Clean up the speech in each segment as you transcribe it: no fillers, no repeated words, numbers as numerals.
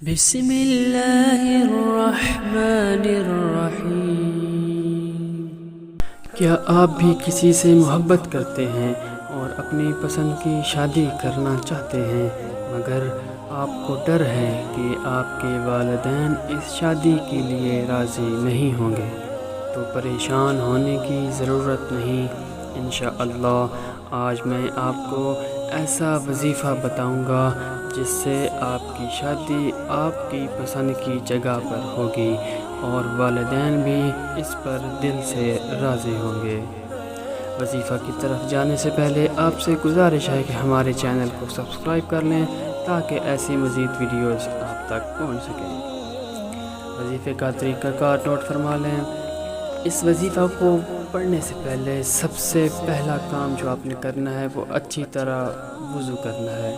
بسم اللہ الرحمن الرحیم۔ کیا آپ بھی کسی سے محبت کرتے ہیں اور اپنی پسند کی شادی کرنا چاہتے ہیں، مگر آپ کو ڈر ہے کہ آپ کے والدین اس شادی کے لیے راضی نہیں ہوں گے؟ تو پریشان ہونے کی ضرورت نہیں، انشاءاللہ آج میں آپ کو ایسا وظیفہ بتاؤں گا جس سے آپ کی شادی آپ کی پسند کی جگہ پر ہوگی اور والدین بھی اس پر دل سے راضی ہوں گے۔ وظیفہ کی طرف جانے سے پہلے آپ سے گزارش ہے کہ ہمارے چینل کو سبسکرائب کر لیں تاکہ ایسی مزید ویڈیوز آپ تک پہنچ سکیں۔ وظیفے کا طریقہ کار نوٹ فرما لیں۔ اس وظیفہ کو پڑھنے سے پہلے سب سے پہلا کام جو آپ نے کرنا ہے وہ اچھی طرح وضو کرنا ہے۔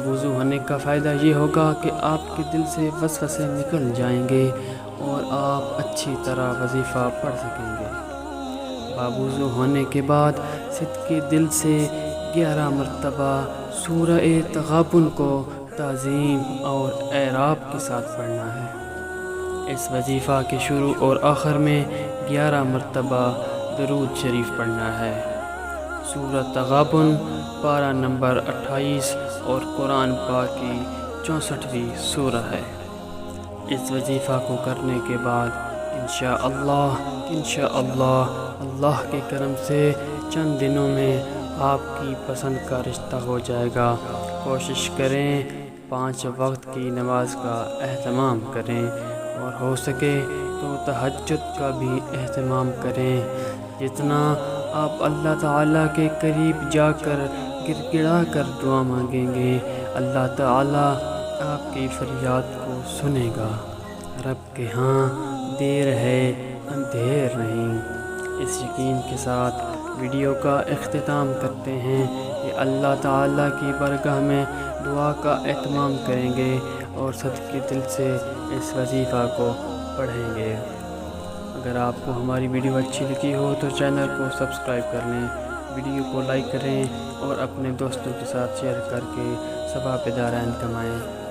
وضو ہونے کا فائدہ یہ ہوگا کہ آپ کے دل سے وسوسے نکل جائیں گے اور آپ اچھی طرح وظیفہ پڑھ سکیں گے۔ وضو ہونے کے بعد صدقے دل سے 11 مرتبہ سورہ تغابن کو تعظیم اور اعراب کے ساتھ پڑھنا ہے۔ اس وظیفہ کے شروع اور آخر میں 11 مرتبہ درود شریف پڑھنا ہے۔ سورہ تغابن پارہ نمبر 28 اور قرآن پاک کی 64ویں سورہ ہے۔ اس وظیفہ کو کرنے کے بعد انشاءاللہ اللہ کے کرم سے چند دنوں میں آپ کی پسند کا رشتہ ہو جائے گا۔ کوشش کریں 5 وقت کی نماز کا اہتمام کریں اور ہو سکے تو تہجد کا بھی اہتمام کریں۔ جتنا آپ اللہ تعالیٰ کے قریب جا کر گر گڑا کر دعا مانگیں گے، اللہ تعالیٰ آپ کی فریاد کو سنے گا۔ رب کے ہاں دیر ہے اندھیر نہیں۔ اس یقین کے ساتھ ویڈیو کا اختتام کرتے ہیں کہ اللہ تعالیٰ کی بارگاہ میں دعا کا اہتمام کریں گے اور صدقے دل سے اس وظیفہ کو پڑھیں گے۔ اگر آپ کو ہماری ویڈیو اچھی لگی ہو تو چینل کو سبسکرائب کر لیں، ویڈیو کو لائک کریں اور اپنے دوستوں کے ساتھ شیئر کر کے ثواب دارین کمائیں۔